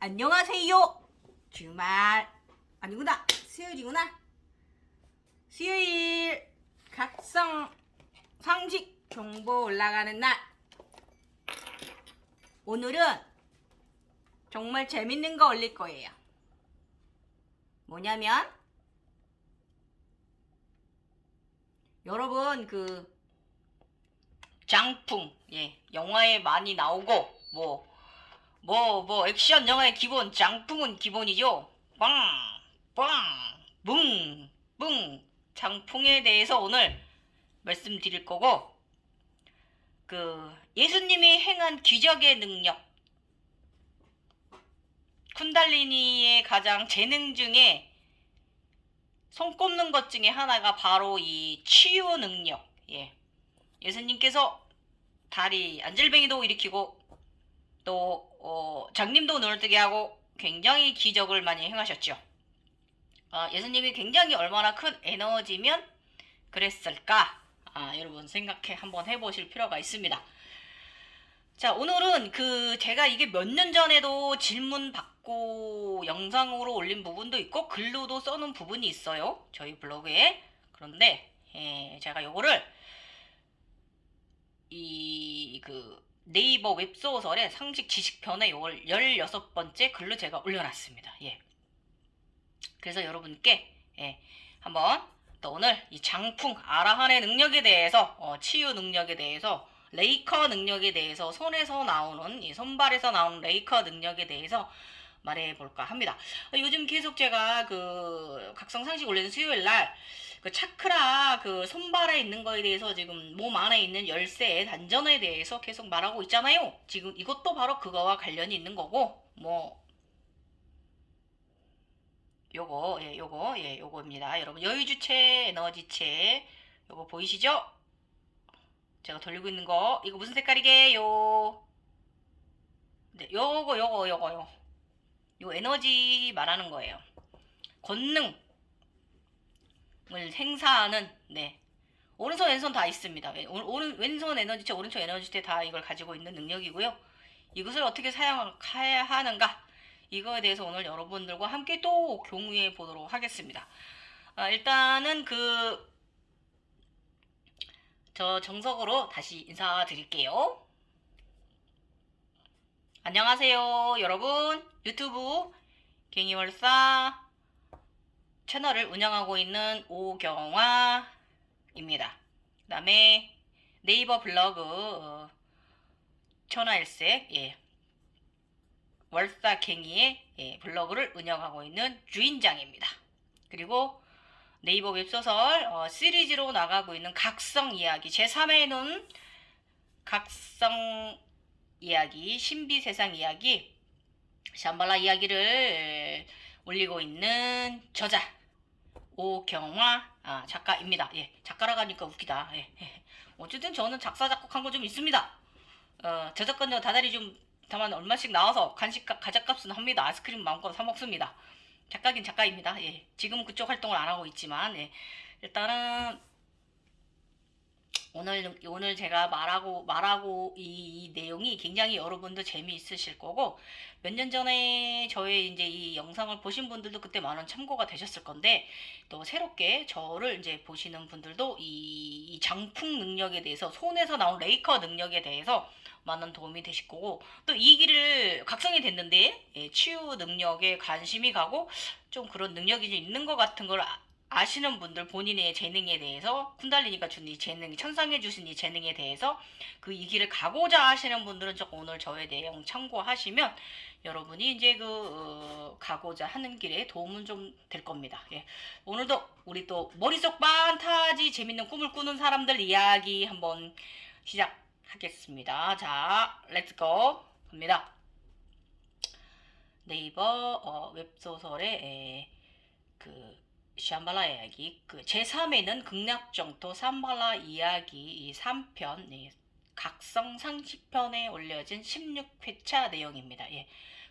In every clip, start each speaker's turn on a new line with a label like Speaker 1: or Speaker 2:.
Speaker 1: 안녕하세요. 주말 아니구나. 수요일이구나. 수요일 각성 상식 정보 올라가는 날. 오늘은 정말 재밌는 거 올릴 거예요. 뭐냐면 여러분 장풍, 영화에 많이 나오고 액션 영화의 기본 장풍은 기본이죠. 뿡 장풍에 대해서 오늘 말씀드릴 거고, 예수님이 행한 기적의 능력, 쿤달리니의 가장 재능 중에 손꼽는 것 중에 하나가 바로 이 치유 능력. 예수님께서 다리 안질뱅이도 일으키고 또 장님도 눈을 뜨게 하고 굉장히 기적을 많이 행하셨죠. 예수님이 굉장히 얼마나 큰 에너지면 그랬을까? 여러분 생각해 한번 해보실 필요가 있습니다. 자, 오늘은 제가 이게 몇 년 전에도 질문 받고 영상으로 올린 부분도 있고 글로도 써놓은 부분이 있어요, 저희 블로그에. 그런데 제가 요거를 네이버 웹소설의 상식 지식편에 요걸 16번째 글로 제가 올려놨습니다. 그래서 여러분께 한번 또 오늘 이 장풍 아라한의 능력에 대해서, 치유 능력에 대해서, 레이커 능력에 대해서, 손에서 나오는 이 손발에서 나오는 레이커 능력에 대해서 말해볼까 합니다. 요즘 계속 제가 각성 상식 올리는 수요일날 차크라 손발에 있는 거에 대해서, 지금 몸 안에 있는 열쇠 단전에 대해서 계속 말하고 있잖아요. 지금 이것도 바로 그거와 관련이 있는 거고, 요거입니다. 여러분, 여유주체, 에너지체, 요거 보이시죠? 제가 돌리고 있는 거, 이거 무슨 색깔이게요? 네, 요거 에너지 말하는 거예요. 권능을 행사하는, 오른손 왼손 다 있습니다. 왼손 에너지체, 오른쪽 에너지체 다 이걸 가지고 있는 능력이고요. 이것을 어떻게 사용해야 하는가, 이거에 대해서 오늘 여러분들과 함께 또 공유해 보도록 하겠습니다. 일단은 저 정석으로 다시 인사드릴게요. 안녕하세요, 여러분. 유튜브 갱이월사 채널을 운영하고 있는 오경화입니다. 그 다음에 네이버 블로그 천하일색 월사갱이의 블로그를 운영하고 있는 주인장입니다. 그리고 네이버 웹소설 시리즈로 나가고 있는 각성 이야기, 제3회는 각성 이야기, 신비세상 이야기, 샴발라 이야기를 올리고 있는 저자 오경화 작가입니다. 작가라고 하니까 웃기다. 어쨌든 저는 작사 작곡한 거 좀 있습니다. 저작권료 다달이 좀 다만 얼마씩 나와서 가작값은 합니다. 아이스크림 마음껏 사 먹습니다. 작가긴 작가입니다. 지금은 그쪽 활동을 안 하고 있지만, 일단은 오늘 제가 말하고 이 내용이 굉장히 여러분도 재미있으실 거고, 몇 년 전에 저의 이제 이 영상을 보신 분들도 그때 많은 참고가 되셨을 건데, 또 새롭게 저를 이제 보시는 분들도 이 장풍 능력에 대해서, 손에서 나온 레이커 능력에 대해서 많은 도움이 되실 거고, 또 이 길을 각성이 됐는데 치유 능력에 관심이 가고 좀 그런 능력이 좀 있는 것 같은 걸 아시는 분들, 본인의 재능에 대해서, 쿤달리니가 준 이 재능, 천상에 주신 이 재능에 대해서 이 길을 가고자 하시는 분들은 조금 오늘 저의 내용 참고하시면 여러분이 이제 가고자 하는 길에 도움은 좀 될 겁니다. 오늘도 우리 또 머릿속 판타지 재밌는 꿈을 꾸는 사람들 이야기 한번 시작하겠습니다. 자, 렛츠고 갑니다. 네이버 웹소설에 샴발라 이야기, 제3회는 극락정토 샴발라 이야기 이 3편, 각성 상식편에 올려진 16회차 내용입니다.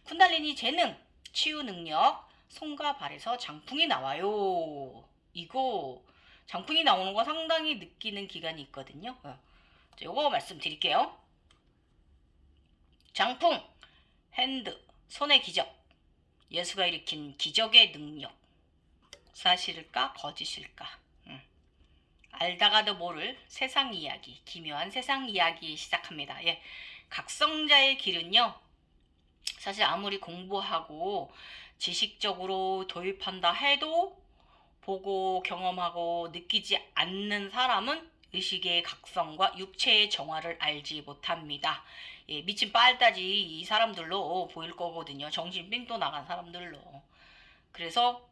Speaker 1: 쿤달리니 재능, 치유 능력, 손과 발에서 장풍이 나와요. 이거 장풍이 나오는 거 상당히 느끼는 기간이 있거든요. 요거 말씀드릴게요. 장풍, 핸드, 손의 기적, 예수가 일으킨 기적의 능력. 사실일까 거짓일까? 알다가도 모를 세상 이야기, 기묘한 세상 이야기 시작합니다. 예, 각성자의 길은요, 사실 아무리 공부하고 지식적으로 도입한다 해도 보고 경험하고 느끼지 않는 사람은 의식의 각성과 육체의 정화를 알지 못합니다. 예, 미친 빨다지 이 사람들로 보일 거거든요. 정신 삥또 나간 사람들로. 그래서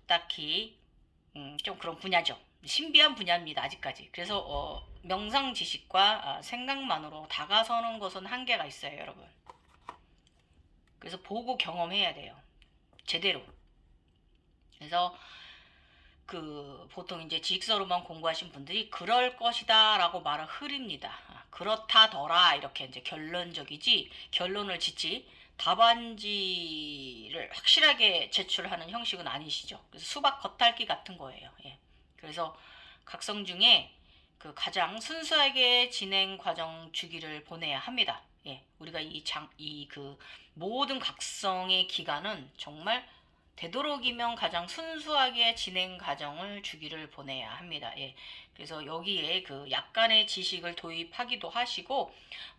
Speaker 1: 딱히 좀 그런 분야죠. 신비한 분야입니다. 아직까지. 그래서 명상 지식과 생각만으로 다가서는 것은 한계가 있어요, 여러분. 그래서 보고 경험해야 돼요. 제대로. 그래서 보통 이제 지식서로만 공부하신 분들이 그럴 것이다 라고 말을 흐립니다. 그렇다더라 이렇게 이제 결론적이지, 결론을 짓지 답안지를 확실하게 제출하는 형식은 아니시죠. 그래서 수박 겉핥기 같은 거예요. 예. 그래서 각성 중에 그 가장 순수하게 진행 과정 주기를 보내야 합니다. 예. 우리가 모든 각성의 기간은 정말 되도록이면 가장 순수하게 진행 과정을 주기를 보내야 합니다. 예. 그래서 여기에 그 약간의 지식을 도입하기도 하시고,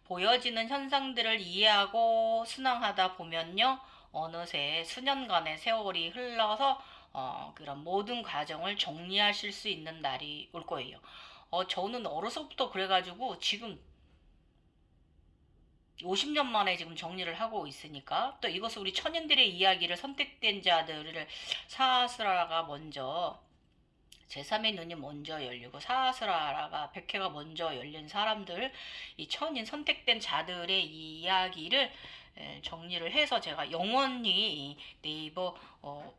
Speaker 1: 보여지는 현상들을 이해하고 순항하다 보면요, 어느새 수년간의 세월이 흘러서 그런 모든 과정을 정리하실 수 있는 날이 올 거예요. 저는 어려서부터 그래가지고 지금 50년 만에 지금 정리를 하고 있으니까, 또 이것을 우리 천인들의 이야기를 선택된 자들을 사하스라가 먼저, 제3의 눈이 먼저 열리고 사하스라가 백회가 먼저 열린 사람들, 이 천인 선택된 자들의 이야기를 정리를 해서 제가 영원히 네이버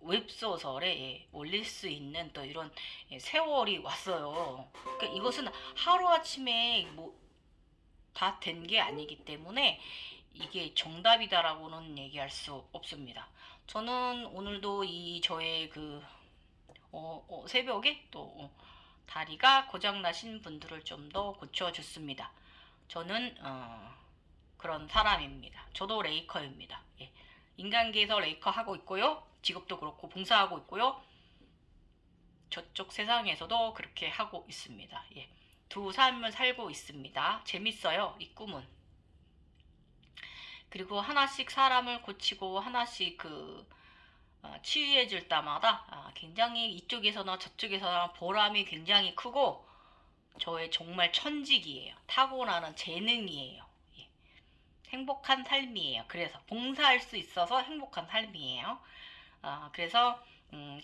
Speaker 1: 웹소설에 올릴 수 있는 또 이런 세월이 왔어요. 그러니까 이것은 하루아침에 다 된 게 아니기 때문에 이게 정답이다라고는 얘기할 수 없습니다. 저는 오늘도 저의 새벽에 또 다리가 고장나신 분들을 좀 더 고쳐줬습니다. 저는 그런 사람입니다. 저도 레이커입니다. 예. 인간계에서 레이커 하고 있고요. 직업도 그렇고 봉사하고 있고요. 저쪽 세상에서도 그렇게 하고 있습니다. 예. 두 삶을 살고 있습니다. 재밌어요, 이 꿈은. 그리고 하나씩 사람을 고치고 하나씩 치유해줄 때마다 굉장히 이쪽에서나 저쪽에서나 보람이 굉장히 크고, 저의 정말 천직이에요. 타고나는 재능이에요. 예. 행복한 삶이에요. 그래서 봉사할 수 있어서 행복한 삶이에요. 그래서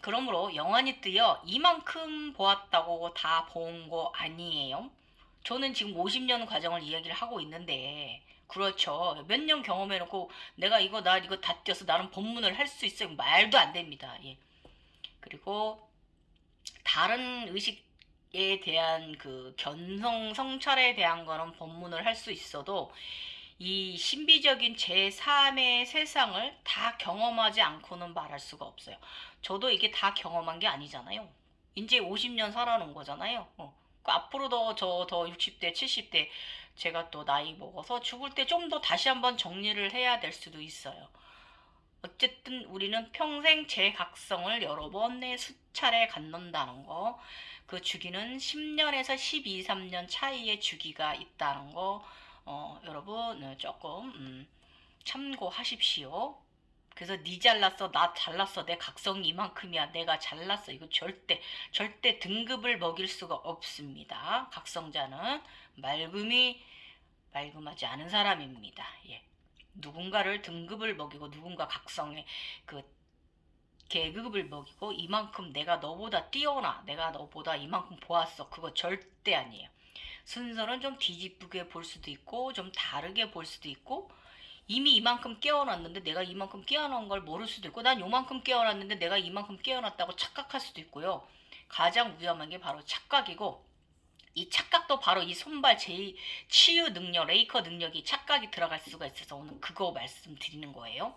Speaker 1: 그러므로 영원히 뜨여 이만큼 보았다고 다 본 거 아니에요. 저는 지금 50년 과정을 이야기를 하고 있는데, 그렇죠. 몇 년 경험해놓고 내가 이거 다 뛰어서 나는 법문을 할 수 있어요. 말도 안 됩니다. 예. 그리고 다른 의식에 대한 성찰에 대한 거는 법문을 할 수 있어도, 이 신비적인 제3의 세상을 다 경험하지 않고는 말할 수가 없어요. 저도 이게 다 경험한 게 아니잖아요. 이제 50년 살아놓은 거잖아요. 앞으로도 더 60대, 70대 제가 또 나이 먹어서 죽을 때 좀 더 다시 한번 정리를 해야 될 수도 있어요. 어쨌든 우리는 평생 재각성을 여러 번의 수차례 갖는다는 거, 그 주기는 10년에서 12, 3년 차이의 주기가 있다는 거, 여러분 조금 참고하십시오. 그래서 니 잘났어, 나 잘났어, 내 각성이 이만큼이야, 내가 잘났어, 이거 절대 등급을 먹일 수가 없습니다. 각성자는 말끔하지 않은 사람입니다. 예. 누군가를 등급을 먹이고 누군가 각성의 계급을 먹이고 이만큼 내가 너보다 뛰어나, 내가 너보다 이만큼 보았어, 그거 절대 아니에요. 순서는 좀 뒤집게 볼 수도 있고 좀 다르게 볼 수도 있고, 이미 이만큼 깨어났는데 내가 이만큼 깨어난 걸 모를 수도 있고, 난 요만큼 깨어났는데 내가 이만큼 깨어났다고 착각할 수도 있고요. 가장 위험한 게 바로 착각이고, 이 착각도 바로 이 손발 치유 능력, 레이커 능력이 착각이 들어갈 수가 있어서 오늘 그거 말씀드리는 거예요.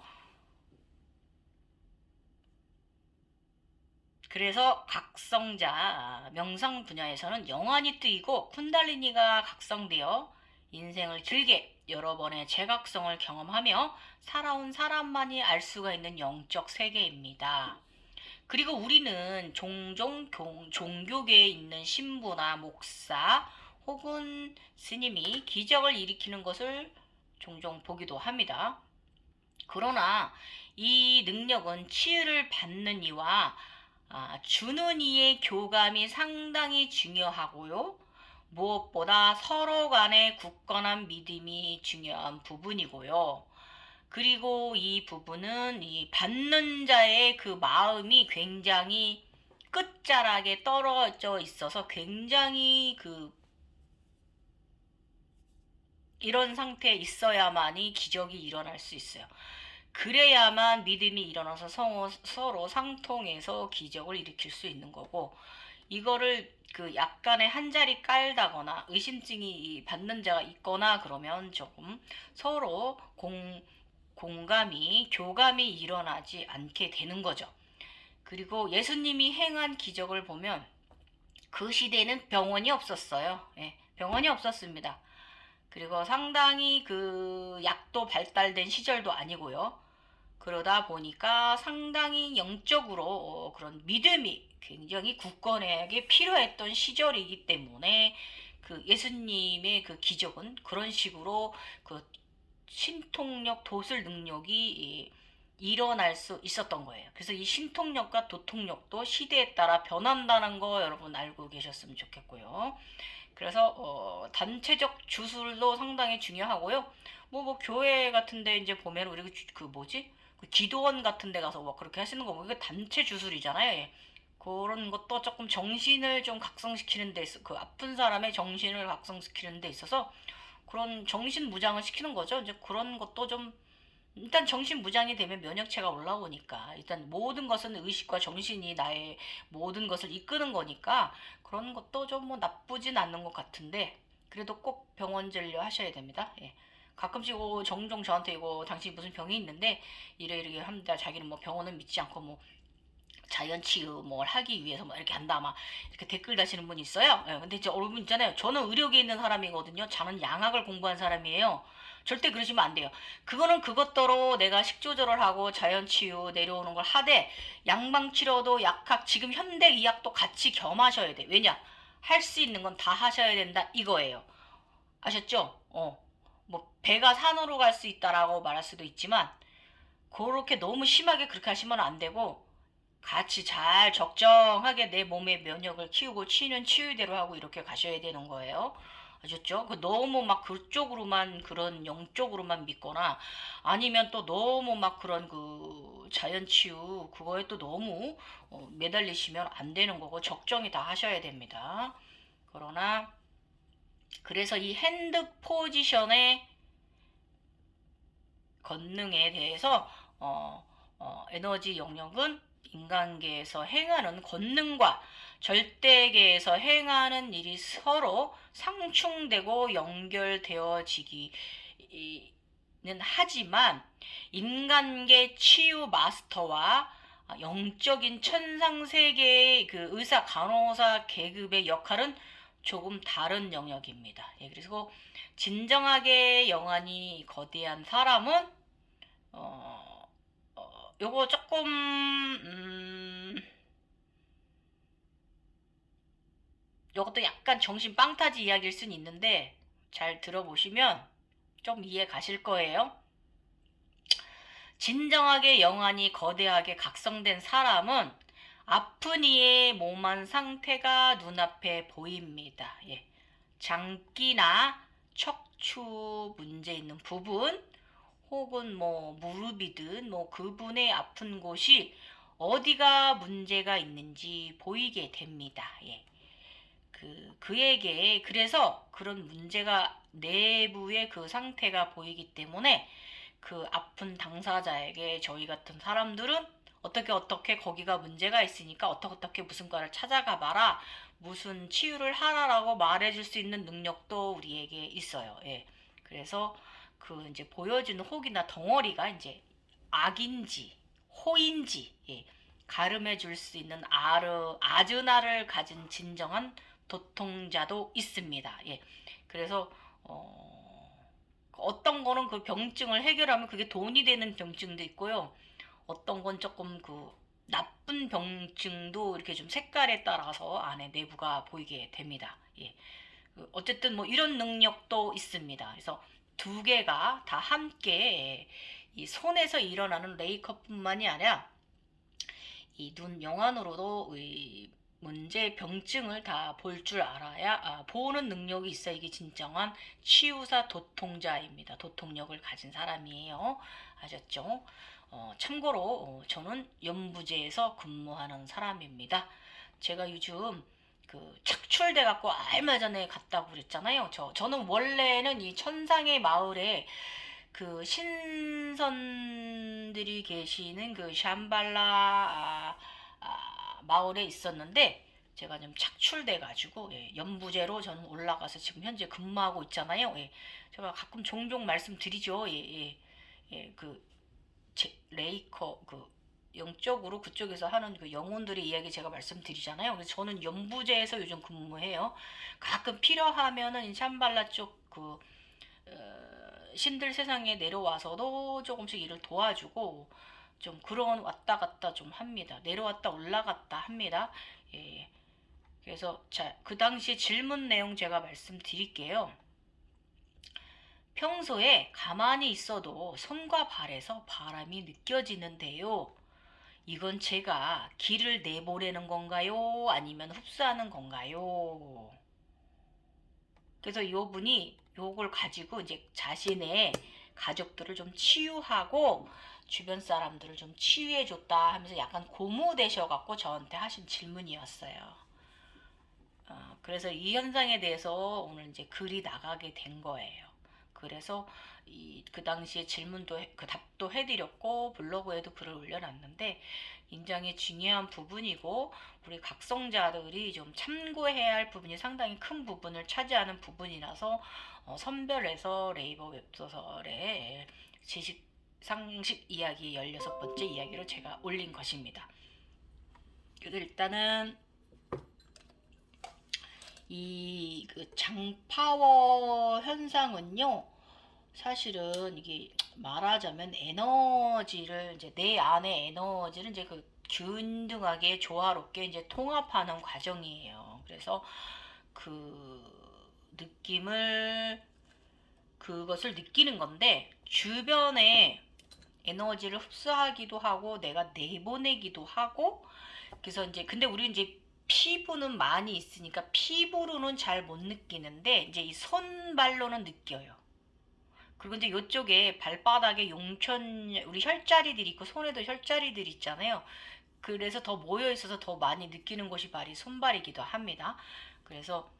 Speaker 1: 그래서 각성자 명상 분야에서는 영안이 뜨이고 쿤달리니가 각성되어 인생을 길게 여러 번의 제각성을 경험하며 살아온 사람만이 알 수가 있는 영적 세계입니다. 그리고 우리는 종종 종교계에 있는 신부나 목사 혹은 스님이 기적을 일으키는 것을 종종 보기도 합니다. 그러나 이 능력은 치유를 받는 이와 주는 이의 교감이 상당히 중요하고요. 무엇보다 서로 간의 굳건한 믿음이 중요한 부분이고요. 그리고 이 부분은 이 받는 자의 그 마음이 굉장히 끝자락에 떨어져 있어서 굉장히 이런 상태에 있어야만이 기적이 일어날 수 있어요. 그래야만 믿음이 일어나서 서로 상통해서 기적을 일으킬 수 있는 거고, 이거를 약간의 한 자리 깔다거나 의심증이 받는 자가 있거나 그러면 조금 서로 공감이 교감이 일어나지 않게 되는 거죠. 그리고 예수님이 행한 기적을 보면 그 시대에는 병원이 없었어요. 예, 병원이 없었습니다. 그리고 상당히 약도 발달된 시절도 아니고요. 그러다 보니까 상당히 영적으로 그런 믿음이 굉장히 굳건하게 필요했던 시절이기 때문에 예수님의 기적은 그런 식으로 신통력, 도술 능력이 일어날 수 있었던 거예요. 그래서 이 신통력과 도통력도 시대에 따라 변한다는 거 여러분 알고 계셨으면 좋겠고요. 그래서 단체적 주술도 상당히 중요하고요. 뭐 교회 같은데 이제 보면 우리 기도원 같은데 가서 뭐 그렇게 하시는 거 보면 이거 단체 주술이잖아요. 예. 그런 것도 조금 정신을 좀 각성시키는 데 있어, 아픈 사람의 정신을 각성시키는 데 있어서 그런 정신 무장을 시키는 거죠. 이제 그런 것도 좀 일단 정신 무장이 되면 면역체가 올라오니까 일단 모든 것은 의식과 정신이 나의 모든 것을 이끄는 거니까 그런 것도 좀 뭐 나쁘진 않는 것 같은데 그래도 꼭 병원 진료 하셔야 됩니다. 예. 가끔씩 종종 저한테 당신 무슨 병이 있는데 이래 합니다. 자기는 뭐 병원은 믿지 않고 뭐 자연치유 뭘 하기 위해서 뭐 이렇게 한다 막 이렇게 댓글 다시는 분이 있어요. 예, 근데 여러분 있잖아요. 저는 의료계에 있는 사람이거든요. 저는 양학을 공부한 사람이에요. 절대 그러시면 안 돼요. 그거는 그것대로 내가 식조절을 하고 자연치유 내려오는 걸 하되 양방치료도 약학 지금 현대의학도 같이 겸하셔야 돼. 왜냐? 할 수 있는 건 다 하셔야 된다 이거예요. 아셨죠? 뭐 배가 산으로 갈 수 있다라고 말할 수도 있지만 그렇게 너무 심하게 그렇게 하시면 안 되고 같이 잘 적정하게 내 몸의 면역을 키우고 치유는 치유대로 하고 이렇게 가셔야 되는 거예요. 아셨죠? 너무 막 그쪽으로만 그런 영적으로만 믿거나 아니면 또 너무 막 그런 자연치유 그거에 또 너무 매달리시면 안 되는 거고 적정히 다 하셔야 됩니다. 그러나 그래서 이 핸드 포지션의 권능에 대해서 에너지 영역은 인간계에서 행하는 권능과 절대계에서 행하는 일이 서로 상충되고 연결되어지기는 하지만 인간계 치유 마스터와 영적인 천상세계의 의사 간호사 계급의 역할은 조금 다른 영역입니다. 예, 그래서 진정하게 영안이 거대한 사람은 요거 조금 요것도 약간 정신 빵타지 이야기일 순 있는데 잘 들어보시면 좀 이해 가실 거예요. 진정하게 영안이 거대하게 각성된 사람은 아픈 이의 몸한 상태가 눈앞에 보입니다. 예. 장기나 척추 문제 있는 부분 혹은 뭐 무릎이든 뭐 그분의 아픈 곳이 어디가 문제가 있는지 보이게 됩니다. 예. 그에게 그래서 그런 문제가 내부의 상태가 보이기 때문에 아픈 당사자에게 저희 같은 사람들은 어떻게 거기가 문제가 있으니까 어떻게 무슨 과를 찾아가 봐라 무슨 치유를 하라라고 말해줄 수 있는 능력도 우리에게 있어요. 예. 그래서 이제 보여지는 혹이나 덩어리가 이제 악인지 호인지 예. 가름해 줄 수 있는 아즈나를 가진 진정한 도통자도 있습니다. 예. 그래서 어떤 거는 그 병증을 해결하면 그게 돈이 되는 병증도 있고요. 어떤 건 조금 그 나쁜 병증도 이렇게 좀 색깔에 따라서 안에 내부가 보이게 됩니다. 예. 어쨌든 뭐 이런 능력도 있습니다. 그래서 두 개가 다 함께 이 손에서 일어나는 레이커뿐만이 아니라 이 눈 영안으로도 이 문제 병증을 다 볼 줄 알아야 보는 능력이 있어 이게 진정한 치유사 도통자입니다. 도통력을 가진 사람이에요. 아셨죠? 참고로 저는 연부제에서 근무하는 사람입니다. 제가 요즘 그 착출돼 갖고 얼마 전에 갔다고 그랬잖아요. 저는 원래는 이 천상의 마을에 그 신선들이 계시는 그 샴발라 마을에 있었는데 제가 좀 착출돼 가지고 예, 연부제로 저는 올라가서 지금 현재 근무하고 있잖아요. 예, 제가 가끔 종종 말씀드리죠. 예, 예, 예, 그 레이커 그 영적으로 그쪽에서 하는 그 영혼들의 이야기 제가 말씀드리잖아요. 그래서 저는 연부제에서 요즘 근무해요. 가끔 필요하면은 샴발라 쪽그 신들 세상에 내려와서도 조금씩 일을 도와주고 좀 그런 왔다 갔다 좀 합니다. 내려왔다 올라갔다 합니다. 예. 그래서 자, 그 당시 질문 내용 제가 말씀드릴게요. 평소에 가만히 있어도 손과 발에서 바람이 느껴지는데요. 이건 제가 기를 내보내는 건가요? 아니면 흡수하는 건가요? 그래서 이분이 요걸 가지고 이제 자신의 가족들을 좀 치유하고 주변 사람들을 좀 치유해 줬다 하면서 약간 고무되셔갖고 저한테 하신 질문이었어요. 그래서 이 현상에 대해서 오늘 이제 글이 나가게 된 거예요. 그래서 그 당시에 질문도 그 답도 해드렸고 블로그에도 글을 올려놨는데 굉장히 중요한 부분이고 우리 각성자들이 좀 참고해야 할 부분이 상당히 큰 부분을 차지하는 부분이라서 선별해서 네이버 웹소설의 지식 상식 이야기 16번째 이야기로 제가 올린 것입니다. 그래서 일단은 이 그 장파워 현상은요, 사실은 이게 말하자면 에너지를 이제 내 안의 에너지를 이제 그 균등하게 조화롭게 이제 통합하는 과정이에요. 그래서 그 느낌을 그것을 느끼는 건데 주변에 에너지를 흡수하기도 하고 내가 내보내기도 하고 그래서 이제 근데 우리 이제 피부는 많이 있으니까 피부로는 잘 못 느끼는데 이제 이 손발로는 느껴요. 그리고 이제 이쪽에 발바닥에 용천 우리 혈자리들이 있고 손에도 혈자리들이 있잖아요. 그래서 더 모여 있어서 더 많이 느끼는 곳이 발이 손발이기도 합니다. 그래서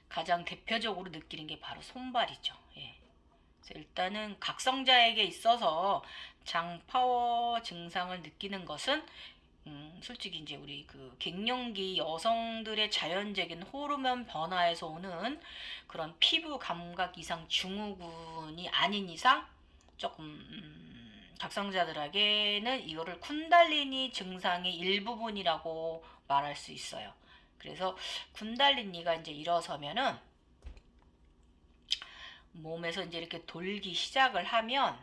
Speaker 1: 가장 대표적으로 느끼는 게 바로 손발이죠. 예. 그래서 일단은 각성자에게 있어서 장파워 증상을 느끼는 것은 솔직히 이제 우리 그 갱년기 여성들의 자연적인 호르몬 변화에서 오는 그런 피부 감각 이상 증후군이 아닌 이상 조금 각성자들에게는 이거를 쿤달리니 증상의 일부분이라고 말할 수 있어요. 그래서 쿤달리니가 이제 일어서면은 몸에서 이제 이렇게 돌기 시작을 하면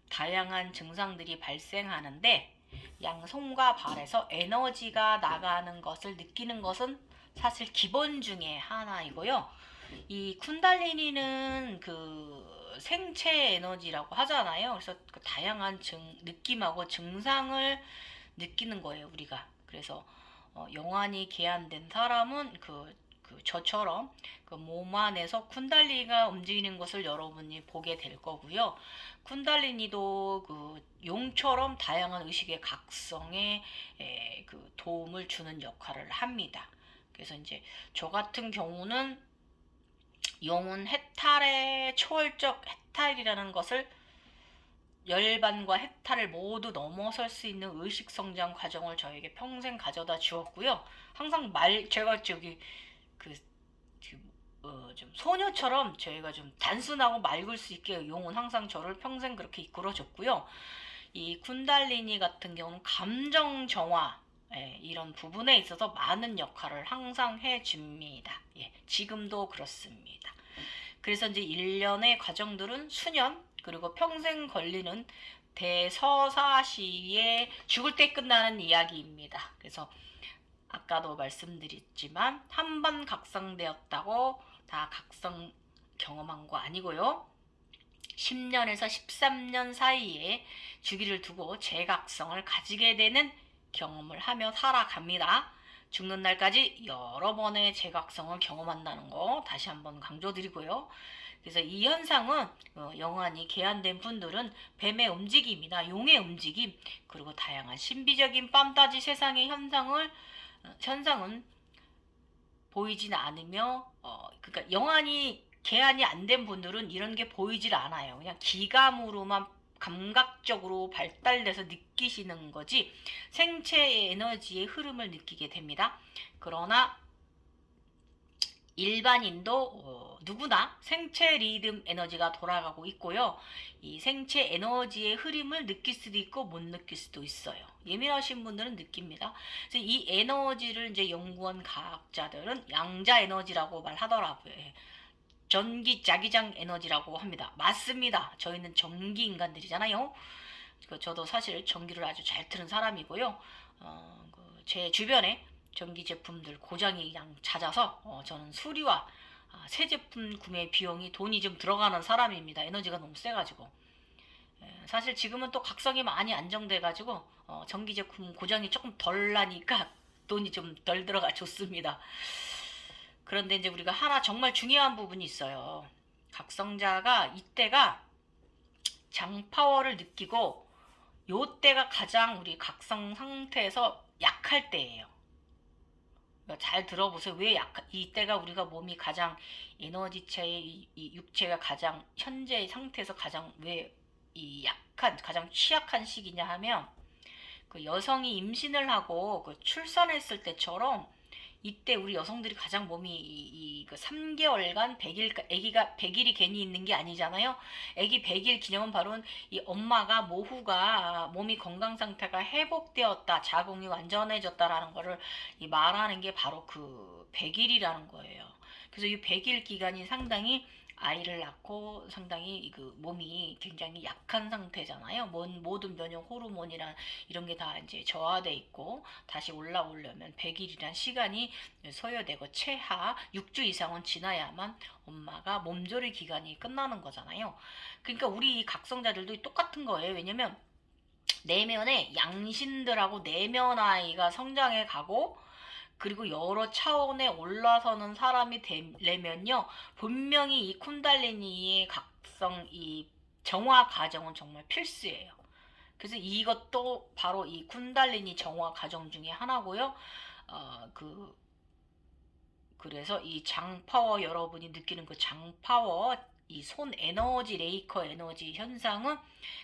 Speaker 1: 다양한 증상들이 발생하는데 양손과 발에서 에너지가 나가는 것을 느끼는 것은 사실 기본 중에 하나이고요. 이 쿤달리니는 그 생체 에너지라고 하잖아요. 그래서 그 다양한 느낌하고 증상을 느끼는 거예요, 우리가. 그래서 영안이 개안된 사람은 저처럼 그 몸 안에서 쿤달리니가 움직이는 것을 여러분이 보게 될 거고요. 쿤달리니도 그 용처럼 다양한 의식의 각성에 그 도움을 주는 역할을 합니다. 그래서 이제 저 같은 경우는 영혼 해탈의 초월적 해탈이라는 것을 열반과 해탈을 모두 넘어설 수 있는 의식 성장 과정을 저에게 평생 가져다 주었고요. 항상 제가 저기 좀 소녀처럼 저희가 좀 단순하고 맑을 수 있게 용은 항상 저를 평생 그렇게 이끌어줬고요. 이 쿤달리니 같은 경우는 감정 정화, 예, 이런 부분에 있어서 많은 역할을 항상 해줍니다. 예, 지금도 그렇습니다. 그래서 이제 일련의 과정들은 수년 그리고 평생 걸리는 대서사시에 죽을 때 끝나는 이야기입니다. 그래서 아까도 말씀드렸지만 한 번 각성되었다고 다 각성 경험한 거 아니고요. 10년에서 13년 사이에 주기를 두고 재각성을 가지게 되는 경험을 하며 살아갑니다. 죽는 날까지 여러 번의 재각성을 경험한다는 거 다시 한번 강조드리고요. 그래서 이 현상은 영안이 개안된 분들은 뱀의 움직임이나 용의 움직임 그리고 다양한 신비적인 판타지 세상의 현상은 보이진 않으며 그러니까 영안이 개안이 안 된 분들은 이런 게 보이질 않아요. 그냥 기감으로만 감각적으로 발달돼서 느끼시는 거지 생체의 에너지의 흐름을 느끼게 됩니다. 그러나 일반인도 누구나 생체 리듬 에너지가 돌아가고 있고요. 이 생체 에너지의 흐름을 느낄 수도 있고 못 느낄 수도 있어요. 예민하신 분들은 느낍니다. 그래서 이 에너지를 이제 연구한 과학자들은 양자 에너지라고 말하더라고요. 전기 자기장 에너지라고 합니다. 맞습니다. 저희는 전기 인간들이잖아요. 저도 사실 전기를 아주 잘 트는 사람이고요. 제 주변에 전기 제품들 고장이 그냥 잦아서 저는 수리와 새 제품 구매 비용이 돈이 좀 들어가는 사람입니다. 에너지가 너무 세가지고. 사실 지금은 또 각성이 많이 안정돼가지고 전기 제품 고장이 조금 덜 나니까 돈이 좀 덜 들어가 좋습니다. 그런데 이제 우리가 하나 정말 중요한 부분이 있어요. 각성자가 이때가 장파워를 느끼고 요때가 가장 우리 각성 상태에서 약할 때예요. 잘 들어보세요. 왜 이때가 우리가 몸이 가장 에너지체의 이 육체가 가장 현재 상태에서 가장 왜 이 약한 가장 취약한 시기냐 하면 그 여성이 임신을 하고 그 출산했을 때처럼 이때 우리 여성들이 가장 몸이 그 3개월간 100일 아기가 100일이 괜히 있는 게 아니잖아요. 아기 100일 기념은 바로 이 엄마가 모후가 몸이 건강 상태가 회복되었다, 자궁이 완전해졌다라는 거를 말하는 게 바로 그 100일이라는 거예요. 그래서 이 100일 기간이 상당히 아이를 낳고 상당히 그 몸이 굉장히 약한 상태잖아요. 모든 면역 호르몬이란 이런 게 다 이제 저하돼 있고 다시 올라오려면 100일이란 시간이 소요되고 최하 6주 이상은 지나야만 엄마가 몸조리 기간이 끝나는 거잖아요. 그러니까 우리 각성자들도 똑같은 거예요. 왜냐면 내면에 양신들하고 내면 아이가 성장해 가고 그리고 여러 차원에 올라서는 사람이 되려면요. 분명히 이 쿤달리니의 각성, 이 정화 과정은 정말 필수예요. 그래서 이것도 바로 이 쿤달리니 정화 과정 중에 하나고요. 그래서 이 장파워 여러분이 느끼는 그 장파워 이 손 에너지 레이커 에너지 현상은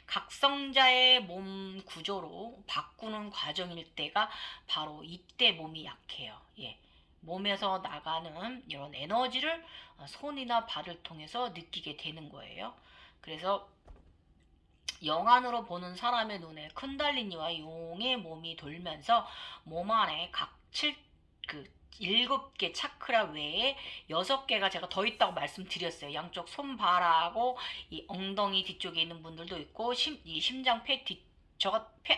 Speaker 1: 각성자의 몸 구조로 바꾸는 과정일 때가 바로 이때 몸이 약해요. 예. 몸에서 나가는 이런 에너지를 손이나 발을 통해서 느끼게 되는 거예요. 그래서 영안으로 보는 사람의 눈에 쿤달리니와 용의 몸이 돌면서 몸 안에 그 7개 차크라 외에 6개가 제가 더 있다고 말씀드렸어요. 양쪽 손발하고 이 엉덩이 뒤쪽에 있는 분들도 있고 이 심장 폐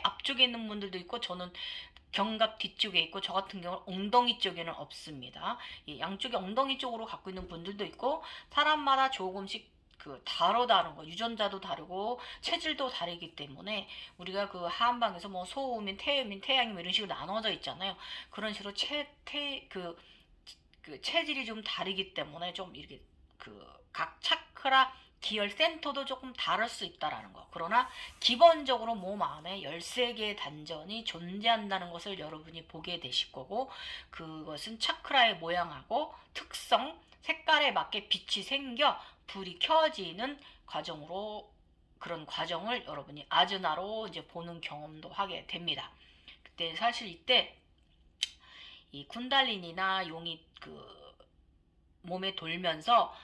Speaker 1: 앞쪽에 있는 분들도 있고 저는 견갑 뒤쪽에 있고 저 같은 경우는 엉덩이 쪽에는 없습니다. 양쪽에 엉덩이 쪽으로 갖고 있는 분들도 있고 사람마다 조금씩 다르다는 거 유전자도 다르고 체질도 다르기 때문에 우리가 그 하한방에서 뭐 소음인 태음인 태양인 이런 식으로 나눠져 있잖아요. 그런 식으로 그 체질이 좀 다르기 때문에 좀 이렇게 각 차크라 기혈 센터도 조금 다를 수 있다라는 거. 그러나 기본적으로 몸 안에 13개의 단전이 존재한다는 것을 여러분이 보게 되실 거고 그것은 차크라의 모양하고 특성, 색깔에 맞게 빛이 생겨 불이 켜지는 과정으로 그런 과정을 여러분이 아즈나로 이제 보는 경험도 하게 됩니다. 그때 사실 이때 이 쿤달리니나 용이 몸에 돌면서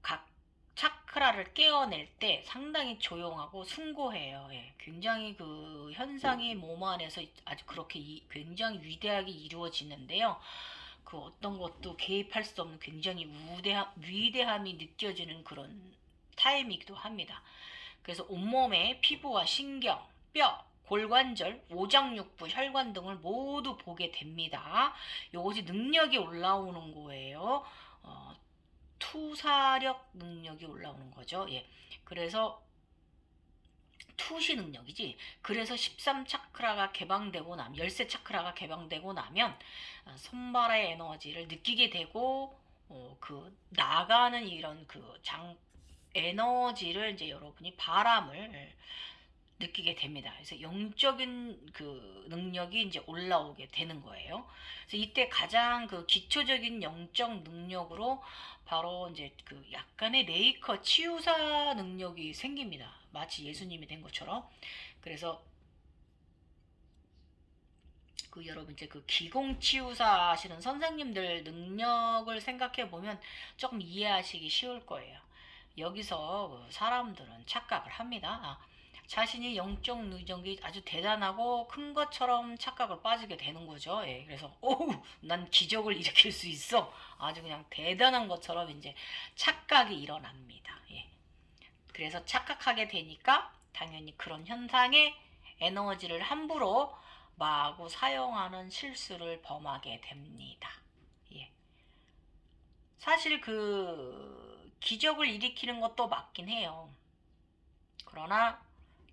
Speaker 1: 각 차크라를 깨어낼 때 상당히 조용하고 숭고해요. 예, 굉장히 그 현상이 몸 안에서 아주 그렇게 굉장히 위대하게 이루어지는데요. 그 어떤 것도 개입할 수 없는 굉장히 위대함이 느껴지는 그런 타임이기도 합니다. 그래서 온몸의 피부와 신경, 뼈, 골관절, 오장육부, 혈관 등을 모두 보게 됩니다. 이것이 능력이 올라오는 거예요. 투사력 능력이 올라오는 거죠. 예. 그래서 투시 능력이지. 그래서 13차크라가 개방되고 나면, 열쇠 차크라가 개방되고 나면 손발의 에너지를 느끼게 되고 나가는 이런 에너지를 이제 여러분이 바람을 느끼게 됩니다. 그래서 영적인 그 능력이 이제 올라오게 되는 거예요. 그래서 이때 가장 그 기초적인 영적 능력으로 바로 이제 그 약간의 레이커 치유사 능력이 생깁니다. 마치 예수님이 된 것처럼. 그래서 그 여러분 이제 그 기공 치유사 하시는 선생님들 능력을 생각해 보면 조금 이해하시기 쉬울 거예요. 여기서 사람들은 착각을 합니다. 자신이 영적 능력이 아주 대단하고 큰 것처럼 착각을 빠지게 되는 거죠. 예, 그래서 난 기적을 일으킬 수 있어. 아주 그냥 대단한 것처럼 이제 착각이 일어납니다. 예. 그래서 착각하게 되니까 당연히 그런 현상에 에너지를 함부로 마구 사용하는 실수를 범하게 됩니다. 예. 사실 그 기적을 일으키는 것도 맞긴 해요. 그러나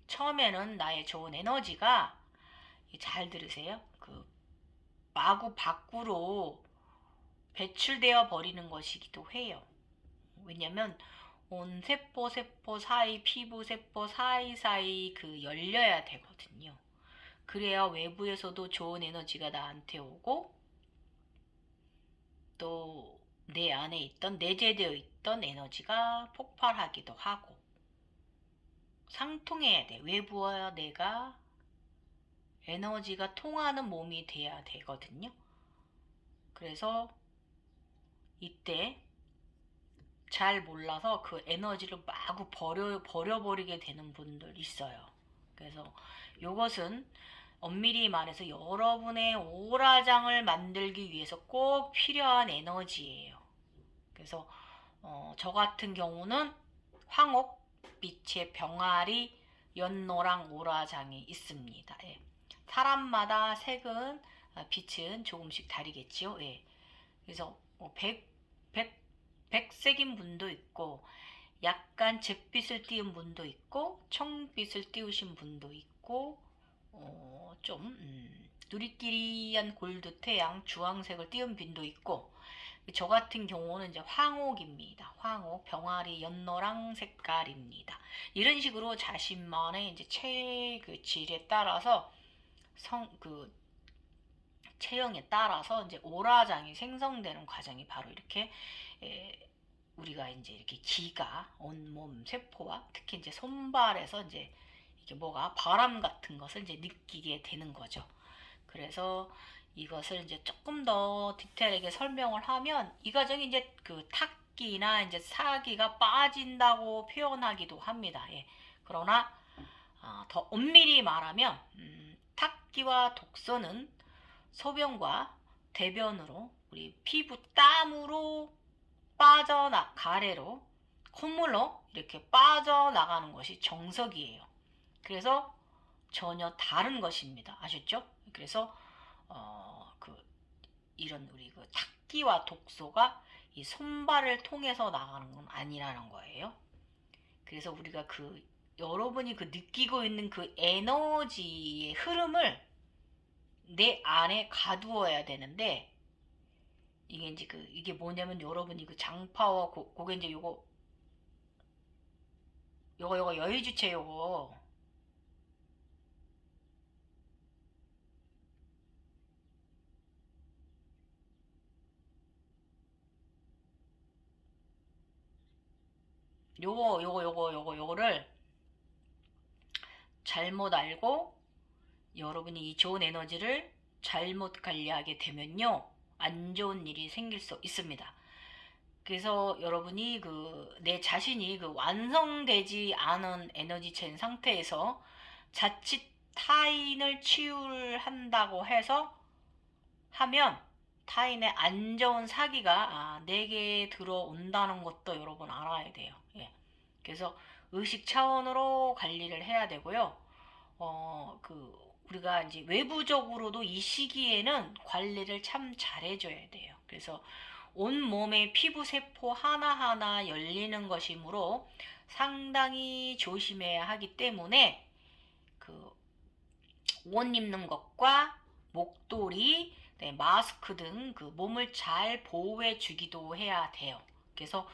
Speaker 1: 처음에는 나의 좋은 에너지가, 잘 들으세요, 그 마구 밖으로 배출되어 버리는 것이기도 해요. 왜냐면 온 세포 사이, 피부 세포 사이사이 그 열려야 되거든요. 그래야 외부에서도 좋은 에너지가 나한테 오고 또 내 안에 있던 내재되어 있던 에너지가 폭발하기도 하고, 상통해야 돼. 외부와 내가 에너지가 통하는 몸이 돼야 되거든요. 그래서 이때 잘 몰라서 그 에너지를 마구 버려버리게 되는 분들 있어요. 그래서 이것은 엄밀히 말해서 여러분의 오라장을 만들기 위해서 꼭 필요한 에너지예요. 그래서 저 같은 경우는 황옥빛의 병아리 연노랑 오라장이 있습니다. 예. 사람마다 색은 빛은 조금씩 다르겠지요. 예. 그래서 백색인 분도 있고 약간 잿빛을 띄운 분도 있고 청빛을 띄우신 분도 있고 좀 누리끼리한 골드 태양 주황색을 띄운 분도 있고, 저 같은 경우는 이제 황옥입니다. 황옥 병아리 연노랑 색깔입니다. 이런 식으로 자신만의 이제 그 질에 따라서 체형에 따라서 이제 오라장이 생성되는 과정이 바로 이렇게 우리가 이제 이렇게 기가 온몸 세포와 특히 이제 손발에서 이제 이게 뭐가 바람 같은 것을 이제 느끼게 되는 거죠. 그래서 이것을 이제 조금 더 디테일하게 설명을 하면 이 과정이 이제 그 탁기나 이제 사기가 빠진다고 표현하기도 합니다. 예. 그러나 더 엄밀히 말하면 탁기와 독소는 소변과 대변으로 우리 피부 땀으로 가래로 콧물로 이렇게 빠져나가는 것이 정석이에요. 그래서 전혀 다른 것입니다. 아셨죠? 그래서 이런 우리 그 탁기와 독소가 이 손발을 통해서 나가는 건 아니라는 거예요. 그래서 우리가 여러분이 느끼고 있는 그 에너지의 흐름을 내 안에 가두어야 되는데, 이게 뭐냐면 여러분이 그 장파와 그게 이제 요거 여의주체 요거를 잘못 알고 여러분이 이 좋은 에너지를 잘못 관리하게 되면요, 안 좋은 일이 생길 수 있습니다. 그래서 여러분이 내 자신이 완성되지 않은 에너지체인 상태에서 자칫 타인을 치유를 한다고 해서 하면 타인의 안 좋은 사기가 내게 들어온다는 것도 여러분 알아야 돼요. 예. 그래서 의식 차원으로 관리를 해야 되고요. 우리가 이제 외부적으로도 이 시기에는 관리를 참 잘해줘야 돼요. 그래서 온 몸의 피부 세포 하나하나 열리는 것이므로 상당히 조심해야 하기 때문에 옷 입는 것과 목도리, 네, 마스크 등 몸을 잘 보호해 주기도 해야 돼요. 그래서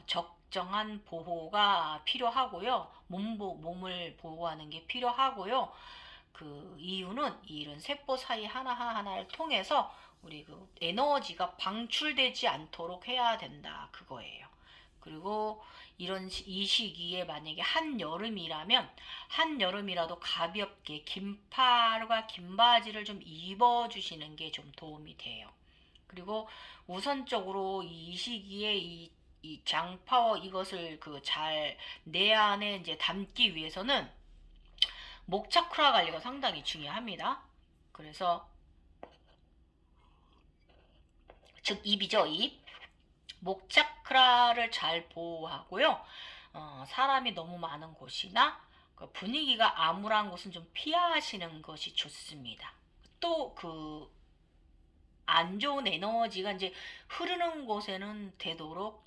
Speaker 1: 적정한 보호가 필요하고요. 몸을 보호하는 게 필요하고요. 이유는 이런 세포 사이 하나하나를 통해서 우리 에너지가 방출되지 않도록 해야 된다. 그거예요. 그리고 이 시기에 만약에 한여름이라도 가볍게 긴팔과 긴 바지를 좀 입어주시는 게 좀 도움이 돼요. 그리고 우선적으로 이 시기에 이 장파워 이것을 잘 내 안에 이제 담기 위해서는 목 차크라 관리가 상당히 중요합니다. 그래서 즉 입이죠, 입. 목 차크라를 잘 보호하고요. 사람이 너무 많은 곳이나 분위기가 암울한 곳은 좀 피하시는 것이 좋습니다. 또 안 좋은 에너지가 이제 흐르는 곳에는 되도록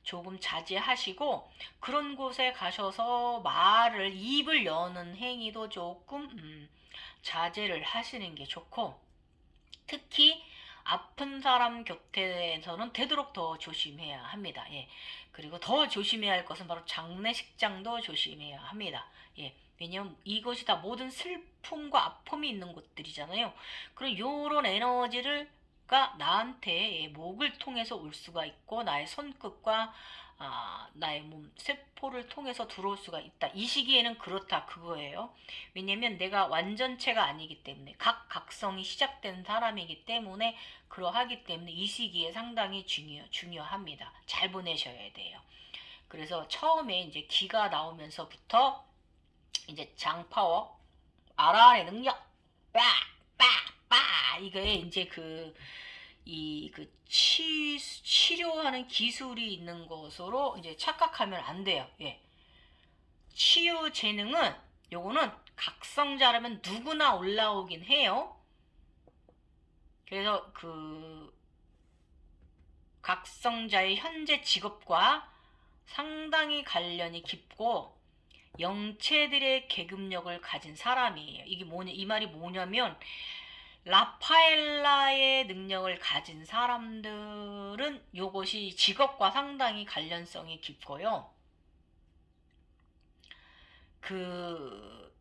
Speaker 1: 조금 자제하시고, 그런 곳에 가셔서 입을 여는 행위도 조금 자제를 하시는 게 좋고, 특히 아픈 사람 곁에서는 되도록 더 조심해야 합니다. 예. 그리고 더 조심해야 할 것은 바로 장례식장도 조심해야 합니다. 예. 왜냐면 이것이 다 모든 슬픔과 아픔이 있는 곳들이잖아요. 그럼 요런 에너지가 나한테 목을 통해서 올 수가 있고, 나의 손끝과 나의 몸 세포를 통해서 들어올 수가 있다. 이 시기에는 그렇다, 그거예요. 왜냐면 내가 완전체가 아니기 때문에 각성이 시작된 사람이기 때문에 그러하기 때문에 이 시기에 상당히 중요합니다. 잘 보내셔야 돼요. 그래서 처음에 이제 기가 나오면서부터 이제 장파워, 아라의 능력, 빠빠빠 이거에 이제 치료하는 기술이 있는 것으로 이제 착각하면 안 돼요. 예. 치유 재능은 요거는 각성자라면 누구나 올라오긴 해요. 그래서 각성자의 현재 직업과 상당히 관련이 깊고 영체들의 계급력을 가진 사람이에요. 이 말이 뭐냐면 라파엘라의 능력을 가진 사람들은 요것이 직업과 상당히 관련성이 깊고요.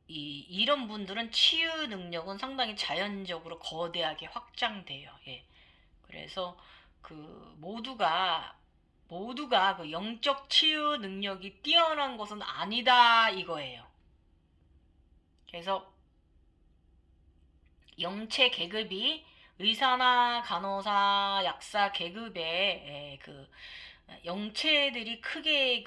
Speaker 1: 이런 분들은 치유 능력은 상당히 자연적으로 거대하게 확장돼요. 예. 그래서 모두가 영적 치유 능력이 뛰어난 것은 아니다 이거예요. 그래서 영체 계급이 의사나 간호사, 약사 계급의 영체들이 크게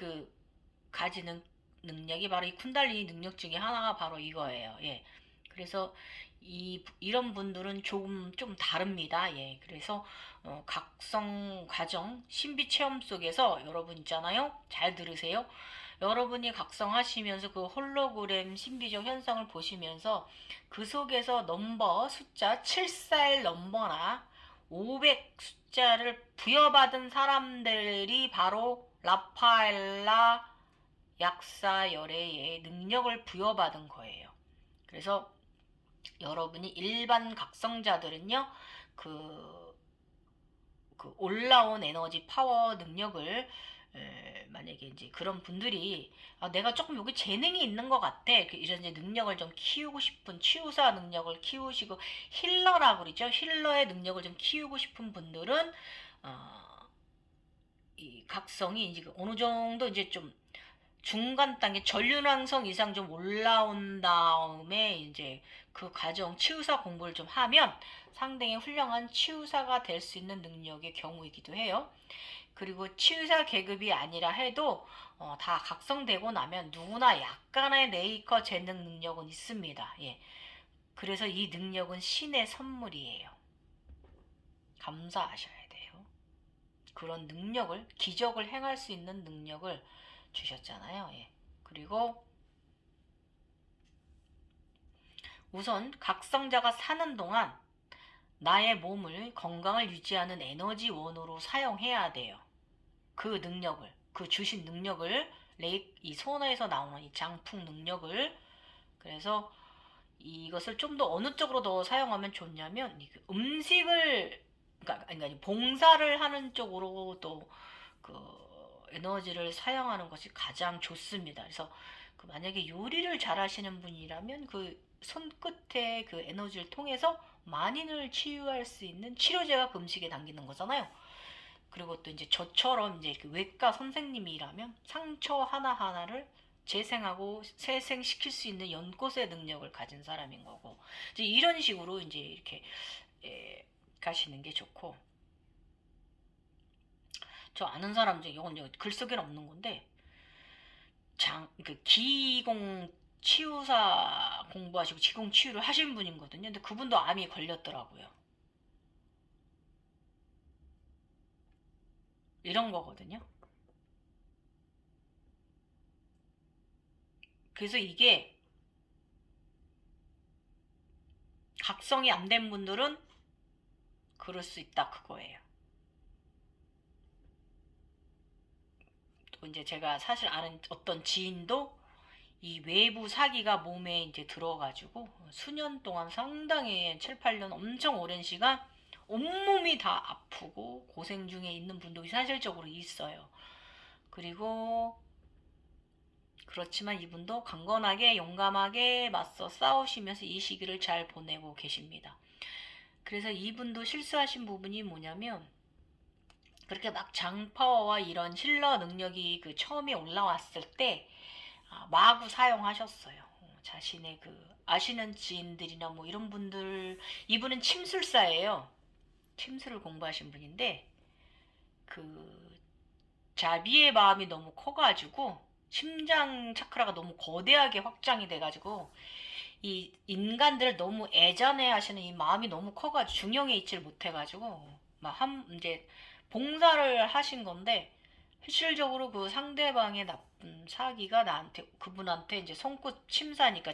Speaker 1: 가지는 능력이 바로 이 쿤달리니 능력 중에 하나가 바로 이거예요. 예. 그래서 이런 분들은 좀 다릅니다. 예. 그래서 각성 과정, 신비 체험 속에서 여러분 있잖아요. 잘 들으세요. 여러분이 각성하시면서 홀로그램 신비적 현상을 보시면서 그 속에서 숫자 741 넘버나 500 숫자를 부여받은 사람들이 바로 라파엘라 약사 열애의 능력을 부여받은 거예요. 그래서 여러분이 일반 각성자들은요, 올라온 에너지 파워 능력을 만약에 이제 그런 분들이 내가 조금 여기 재능이 있는 것 같아, 이런 이제 능력을 좀 키우고 싶은 치유사 능력을 키우시고 힐러라고 그러죠. 힐러의 능력을 좀 키우고 싶은 분들은 이 각성이 이제 어느 정도 이제 좀 중간 단계 전륜왕성 이상 좀 올라온 다음에 이제 그 과정 치유사 공부를 좀 하면 상당히 훌륭한 치유사가 될 수 있는 능력의 경우이기도 해요. 그리고 치유사 계급이 아니라 해도 다 각성되고 나면 누구나 약간의 네이커 재능 능력은 있습니다. 예. 그래서 이 능력은 신의 선물이에요. 감사하셔야 돼요. 그런 능력을, 기적을 행할 수 있는 능력을 주셨잖아요. 예. 그리고 우선 각성자가 사는 동안 나의 몸을 건강을 유지하는 에너지원으로 사용해야 돼요. 그 능력을, 그 주신 능력을, 이 소원에서 나오는 이 장풍 능력을. 그래서 이것을 좀 더 어느 쪽으로 더 사용하면 좋냐면 음식을, 그러니까 봉사를 하는 쪽으로 또 그 에너지를 사용하는 것이 가장 좋습니다. 그래서 만약에 요리를 잘 하시는 분이라면 그 손끝에 그 에너지를 통해서 만인을 치유할 수 있는 치료제가 그 음식에 담기는 거잖아요. 그리고 또 이제 저처럼 이제 그 외과 선생님이라면 상처 하나하나를 재생하고 재생시킬 수 있는 연꽃의 능력을 가진 사람인 거고, 이제 이런 식으로 이제 이렇게 가시는 게 좋고. 저 아는 사람 중에 이건 글속에는 없는 건데, 그 기공 치유사 공부하시고 기공 치유를 하신 분이거든요. 근데 그분도 암이 걸렸더라고요. 이런 거거든요. 그래서 이게 각성이 안 된 분들은 그럴 수 있다, 그거예요. 또 이제 제가 사실 아는 어떤 지인도 이 외부 사기가 몸에 이제 들어가지고 수년 동안 상당히 7, 8년 엄청 오랜 시간 온몸이 다 아프고 고생 중에 있는 분도 사실적으로 있어요. 그리고 그렇지만 이분도 강건하게 용감하게 맞서 싸우시면서 이 시기를 잘 보내고 계십니다. 그래서 이분도 실수하신 부분이 뭐냐면, 그렇게 막 장파워와 이런 힐러 능력이 그 처음에 올라왔을 때 마구 사용하셨어요. 자신의 그 아시는 지인들이나 뭐 이런 분들, 이분은 침술사예요. 침술을 공부하신 분인데 그 자비의 마음이 너무 커가지고 심장 차크라가 너무 거대하게 확장이 돼가지고 이 인간들을 너무 애잔해 하시는 이 마음이 너무 커가지고 중형에 있지를 못해가지고 막 이제 봉사를 하신 건데, 실질적으로 그 상대방의 나쁜 사기가 그분한테 이제 손끝 침술사니까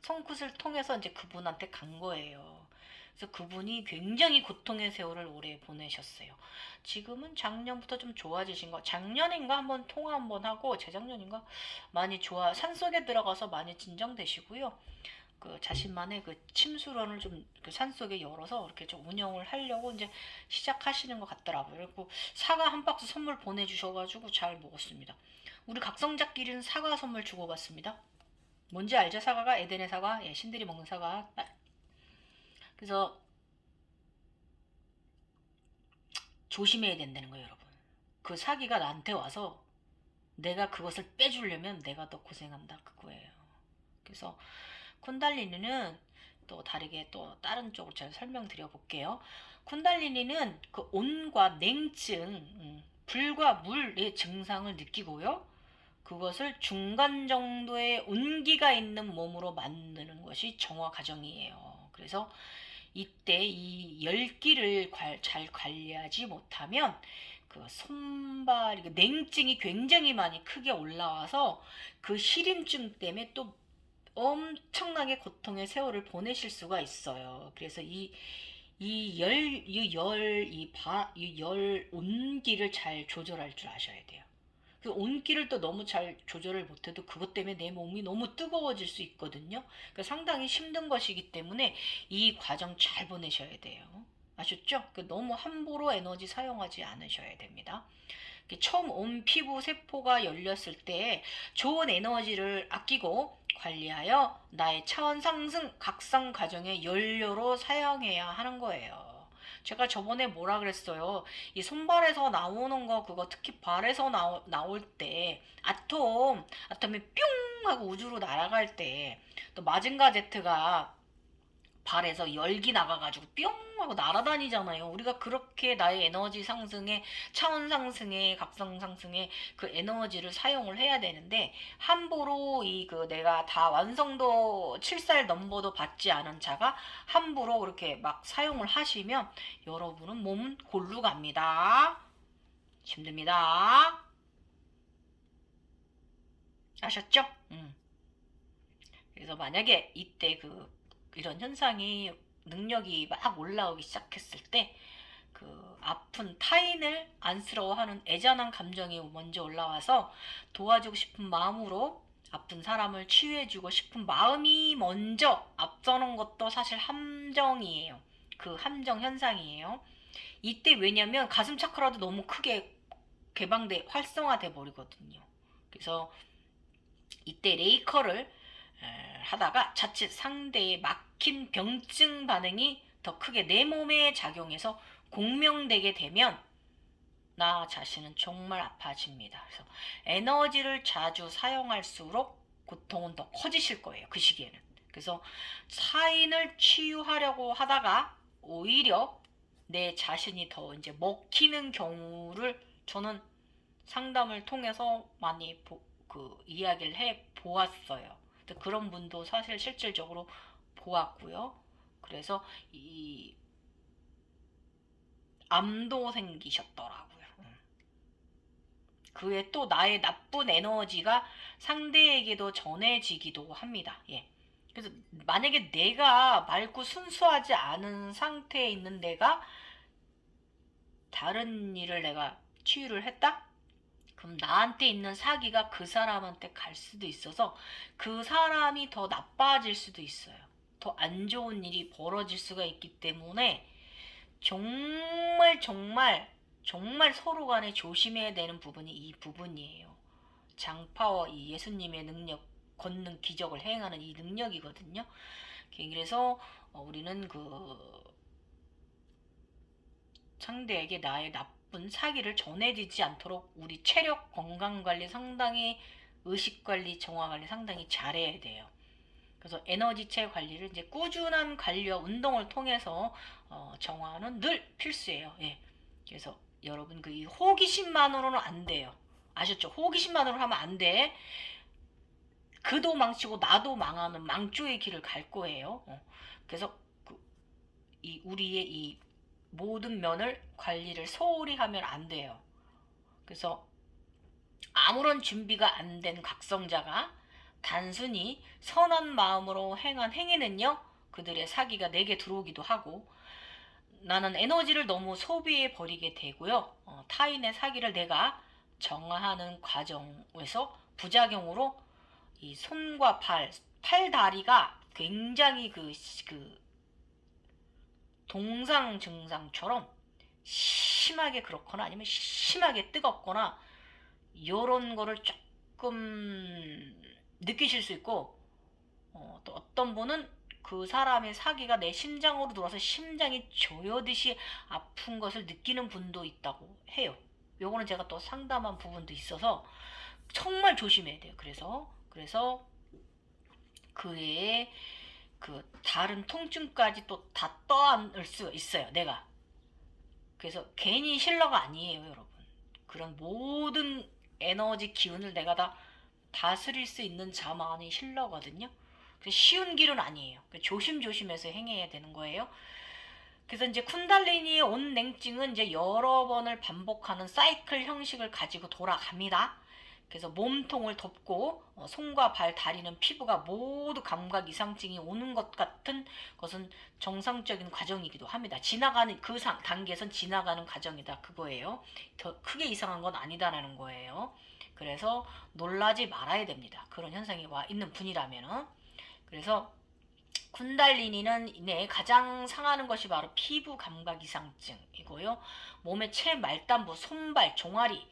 Speaker 1: 손끝을 통해서 이제 그분한테 간 거예요. 그래서 그분이 굉장히 고통의 세월을 오래 보내셨어요. 지금은 작년부터 좀 좋아지신 거, 작년인가 한번 통화 한번 하고 재작년인가 많이 산속에 들어가서 많이 진정되시고요. 그 자신만의 그 침수론을 좀 그 산속에 열어서 이렇게 좀 운영을 하려고 이제 시작하시는 것 같더라고요. 그리고 사과 한 박스 선물 보내주셔가지고 잘 먹었습니다. 우리 각성자끼리는 사과 선물 주고받습니다. 뭔지 알죠? 사과가 에덴의 사과, 예, 신들이 먹는 사과. 그래서 조심해야 된다는 거예요, 여러분. 그 사기가 나한테 와서 내가 그것을 빼주려면 내가 더 고생한다, 그거예요. 그래서 쿤달리니는 또 다르게 또 다른 쪽으로 제가 설명드려 볼게요. 쿤달리니는 그 온과 냉증, 불과 물의 증상을 느끼고요. 그것을 중간 정도의 온기가 있는 몸으로 만드는 것이 정화 과정이에요. 그래서 이때 이 열기를 잘 관리하지 못하면 그 손발, 냉증이 굉장히 많이 크게 올라와서 그 시림증 때문에 또 엄청나게 고통의 세월을 보내실 수가 있어요. 그래서 이 온기를 잘 조절할 줄 아셔야 돼요. 그 온기를 또 너무 잘 조절을 못해도 그것 때문에 내 몸이 너무 뜨거워질 수 있거든요. 그러니까 상당히 힘든 것이기 때문에 이 과정 잘 보내셔야 돼요. 아셨죠? 너무 함부로 에너지 사용하지 않으셔야 됩니다. 처음 온 피부 세포가 열렸을 때 좋은 에너지를 아끼고 관리하여 나의 차원 상승 각성 과정의 연료로 사용해야 하는 거예요. 제가 저번에 뭐라 그랬어요? 이 손발에서 나오는 거, 그거 특히 발에서 나올 때 아톰이 뿅 하고 우주로 날아갈 때, 또 마징가 제트가 발에서 열기 나가가지고 뿅 하고 날아다니잖아요. 우리가 그렇게 나의 에너지 상승에, 차원 상승에, 각성 상승에 그 에너지를 사용을 해야 되는데, 함부로 내가 다 완성도 7살 넘버도 받지 않은 차가 함부로 그렇게 막 사용을 하시면 여러분은 몸은 골루 갑니다. 힘듭니다. 아셨죠? 그래서 만약에 이때 이런 현상이, 능력이 막 올라오기 시작했을 때 아픈 타인을 안쓰러워하는 애잔한 감정이 먼저 올라와서 도와주고 싶은 마음으로 아픈 사람을 치유해주고 싶은 마음이 먼저 앞서는 것도 사실 함정이에요. 그 함정 현상이에요. 이때 왜냐면 가슴 차크라도 너무 크게 활성화돼 버리거든요. 그래서 이때 레이커를 하다가 자칫 상대의 막힌 병증 반응이 더 크게 내 몸에 작용해서 공명되게 되면 나 자신은 정말 아파집니다. 그래서 에너지를 자주 사용할수록 고통은 더 커지실 거예요. 그 시기에는. 그래서 타인을 치유하려고 하다가 오히려 내 자신이 더 이제 먹히는 경우를 저는 상담을 통해서 많이 이야기를 해 보았어요. 그런 분도 사실 실질적으로 보았고요. 그래서 암도 생기셨더라고요. 그에 또 나의 나쁜 에너지가 상대에게도 전해지기도 합니다. 예. 그래서 만약에 내가 맑고 순수하지 않은 상태에 있는 내가 다른 일을 내가 치유를 했다? 그럼 나한테 있는 사기가 그 사람한테 갈 수도 있어서 그 사람이 더 나빠질 수도 있어요. 더 안 좋은 일이 벌어질 수가 있기 때문에 정말 정말 정말 서로 간에 조심해야 되는 부분이 이 부분이에요. 장파와 이 예수님의 능력, 권능, 기적을 행하는 이 능력이거든요. 그래서 우리는 상대에게 나의 나쁜 사기를 전해지지 않도록 우리 체력 건강관리 상당히, 의식관리, 정화관리 상당히 잘해야 돼요. 그래서 에너지체 관리를 이제 꾸준한 관리와 운동을 통해서 정화는 늘 필수예요. 예. 그래서 여러분 이 호기심만으로는 안 돼요. 아셨죠? 호기심만으로 하면 안 돼. 그도 망치고 나도 망하는 망조의 길을 갈 거예요. 그래서 우리의 이 모든 면을 관리를 소홀히 하면 안 돼요. 그래서 아무런 준비가 안 된 각성자가 단순히 선한 마음으로 행한 행위는요, 그들의 사기가 내게 들어오기도 하고, 나는 에너지를 너무 소비해 버리게 되고요. 타인의 사기를 내가 정화하는 과정에서 부작용으로 이 손과 팔다리가 굉장히 동상 증상처럼 심하게 그렇거나 아니면 심하게 뜨겁거나 이런 거를 조금 느끼실 수 있고, 또 어떤 분은 그 사람의 사기가 내 심장으로 들어와서 심장이 조여듯이 아픈 것을 느끼는 분도 있다고 해요. 요거는 제가 또 상담한 부분도 있어서 정말 조심해야 돼요. 그래서 그의 다른 통증까지 또 다 떠안을 수 있어요. 내가. 그래서 괜히 힐러가 아니에요, 여러분. 그런 모든 에너지 기운을 내가 다 다스릴 수 있는 자만이 힐러거든요. 쉬운 길은 아니에요. 조심조심해서 행해야 되는 거예요. 그래서 이제 쿤달리니의 온냉증은 이제 여러 번을 반복하는 사이클 형식을 가지고 돌아갑니다. 그래서 몸통을 덮고 손과 발, 다리는 피부가 모두 감각 이상증이 오는 것 같은 것은 정상적인 과정이기도 합니다. 지나가는 단계에선 지나가는 과정이다, 그거예요. 더 크게 이상한 건 아니다라는 거예요. 그래서 놀라지 말아야 됩니다. 그런 현상이 와 있는 분이라면은. 그래서 쿤달리니는 가장 상하는 것이 바로 피부 감각 이상증이고요. 몸의 최말단부, 손발, 종아리,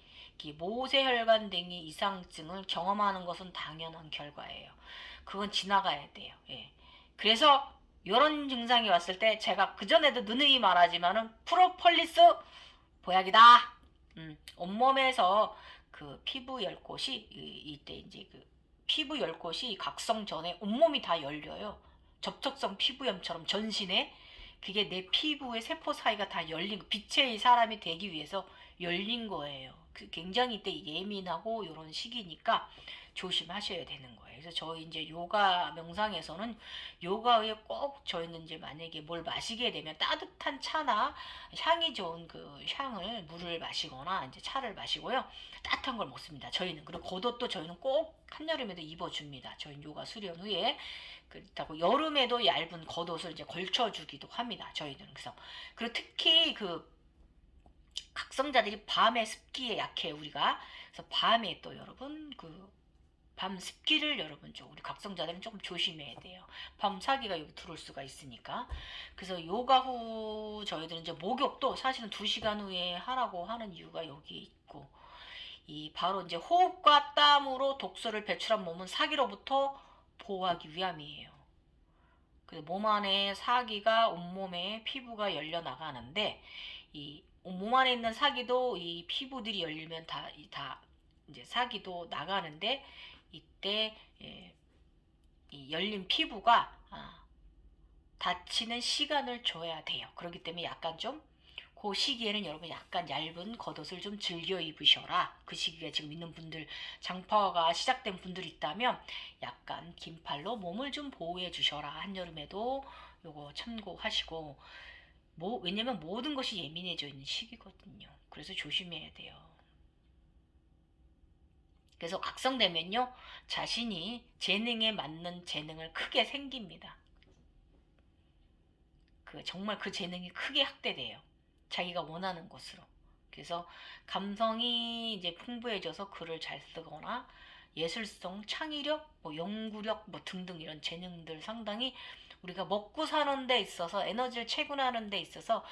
Speaker 1: 모세혈관 등의 이상증을 경험하는 것은 당연한 결과예요. 그건 지나가야 돼요. 예. 그래서 이런 증상이 왔을 때 제가 그전에도 누누이 말하지만은 프로폴리스 보약이다. 온몸에서 피부 열 곳이 이때 이제 피부 열 곳이 각성 전에 온몸이 다 열려요. 접촉성 피부염처럼 전신에 그게 내 피부의 세포 사이가 다 열린 빛의 사람이 되기 위해서 열린 거예요. 굉장히 이때 예민하고 이런 시기니까 조심하셔야 되는 거예요. 그래서 저희 이제 요가 명상에서는 요가에 꼭 저희는 이제 만약에 뭘 마시게 되면 따뜻한 차나 향이 좋은 그 향을 물을 마시거나 이제 차를 마시고요. 따뜻한 걸 먹습니다. 저희는. 그리고 겉옷도 저희는 꼭 한여름에도 입어줍니다. 저희 요가 수련 후에. 그렇다고 여름에도 얇은 겉옷을 이제 걸쳐주기도 합니다. 저희들은. 그래서 그리고 특히 그 각성자들이 밤에 습기에 약해요. 우리가. 그래서 밤에 또 여러분 밤 습기를 여러분 우리 각성자들은 조금 조심해야 돼요. 밤 사기가 여기 들어올 수가 있으니까. 그래서 요가 후 저희들은 이제 목욕도 사실은 2시간 후에 하라고 하는 이유가 여기 있고, 이 바로 이제 호흡과 땀으로 독소를 배출한 몸은 사기로부터 보호하기 위함이에요. 그래서 몸 안에 사기가 온몸에 피부가 열려 나가는데, 이 몸 안에 있는 사기도 이 피부들이 열리면 다 이제 사기도 나가는데, 이때 이 열린 피부가 닫히는 시간을 줘야 돼요. 그렇기 때문에 약간 좀 그 시기에는 여러분 약간 얇은 겉옷을 좀 즐겨 입으셔라. 그 시기가 지금 있는 분들, 장파가 시작된 분들이 있다면 약간 긴 팔로 몸을 좀 보호해 주셔라. 한여름에도 요거 참고하시고, 왜냐면 모든 것이 예민해져 있는 시기거든요. 그래서 조심해야 돼요. 그래서 각성되면요, 자신이 재능에 맞는 재능을 크게 생깁니다. 정말 그 재능이 크게 확대돼요. 자기가 원하는 것으로. 그래서 감성이 이제 풍부해져서 글을 잘 쓰거나 예술성, 창의력, 연구력 등등 이런 재능들 상당히 우리가 먹고 사는 데 있어서 에너지를 채굴하는 데 있어서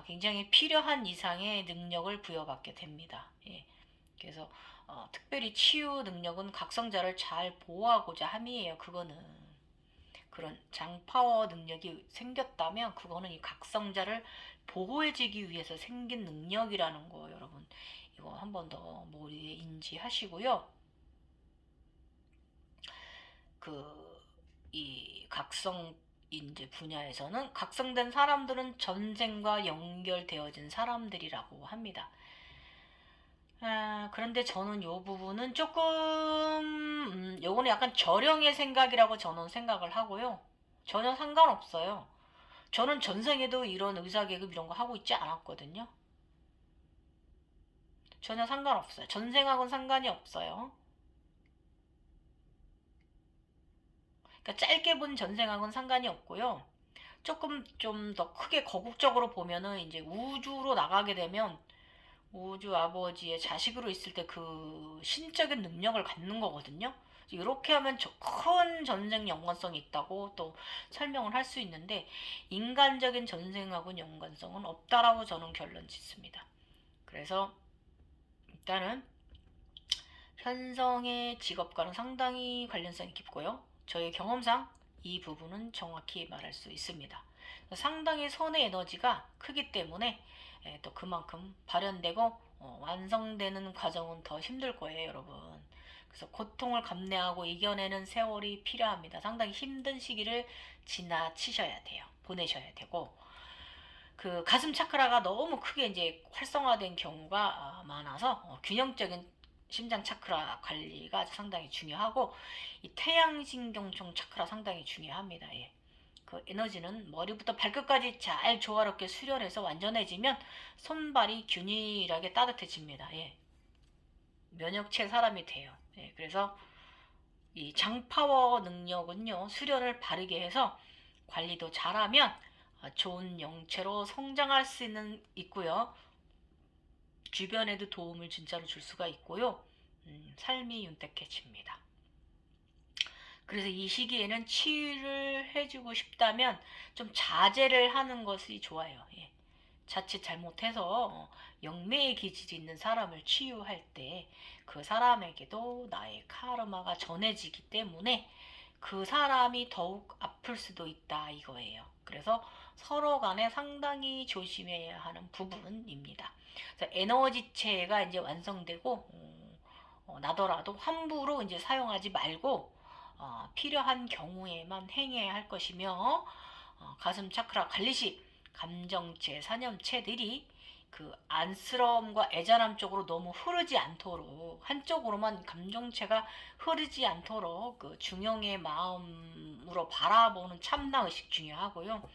Speaker 1: 굉장히 필요한 이상의 능력을 부여받게 됩니다. 예. 그래서 특별히 치유 능력은 각성자를 잘 보호하고자 함이에요. 그거는. 그런 장파워 능력이 생겼다면 그거는 이 각성자를 보호해주기 위해서 생긴 능력이라는 거, 여러분 이거 한 번 더 머리에 인지하시고요. 이 각성 이제 분야에서는 각성된 사람들은 전생과 연결되어진 사람들이라고 합니다. 그런데 저는 요 부분은 조금 요거는 약간 저령의 생각이라고 저는 생각을 하고요. 전혀 상관없어요. 저는 전생에도 이런 의사계급 이런 거 하고 있지 않았거든요. 전혀 상관없어요. 전생하고는 상관이 없어요. 그러니까 짧게 본 전생하고는 상관이 없고요. 조금 좀 더 크게 거국적으로 보면은 이제 우주로 나가게 되면 우주 아버지의 자식으로 있을 때 그 신적인 능력을 갖는 거거든요. 이렇게 하면 큰 전생 연관성이 있다고 또 설명을 할 수 있는데, 인간적인 전생하고는 연관성은 없다라고 저는 결론 짓습니다. 그래서 일단은 현성의 직업과는 상당히 관련성이 깊고요. 저의 경험상 이 부분은 정확히 말할 수 있습니다. 상당히 선의 에너지가 크기 때문에 또 그만큼 발현되고 완성되는 과정은 더 힘들 거예요, 여러분. 그래서 고통을 감내하고 이겨내는 세월이 필요합니다. 상당히 힘든 시기를 지나치셔야 돼요. 보내셔야 되고, 그 가슴 차크라가 너무 크게 이제 활성화된 경우가 많아서 균형적인 심장 차크라 관리가 상당히 중요하고, 이 태양신경총 차크라 상당히 중요합니다. 예. 그 에너지는 머리부터 발끝까지 잘 조화롭게 수련해서 완전해지면 손발이 균일하게 따뜻해집니다. 예. 면역체 사람이 돼요. 예. 그래서 이 장파워 능력은요, 수련을 바르게 해서 관리도 잘하면 좋은 영체로 성장할 수는 있고요. 주변에도 도움을 진짜로 줄 수가 있고요. 삶이 윤택해집니다. 그래서 이 시기에는 치유를 해주고 싶다면 좀 자제를 하는 것이 좋아요. 예. 자칫 잘못해서 영매의 기질이 있는 사람을 치유할 때 그 사람에게도 나의 카르마가 전해지기 때문에 그 사람이 더욱 아플 수도 있다 이거예요. 그래서 서로 간에 상당히 조심해야 하는 부분입니다. 그래서 에너지체가 이제 완성되고 나더라도 함부로 이제 사용하지 말고 필요한 경우에만 행해야 할 것이며 가슴 차크라 관리시 감정체, 사념체들이 그 안쓰러움과 애잔함 쪽으로 너무 흐르지 않도록 한쪽으로만 감정체가 흐르지 않도록 그 중용의 마음으로 바라보는 참나 의식 중요하고요.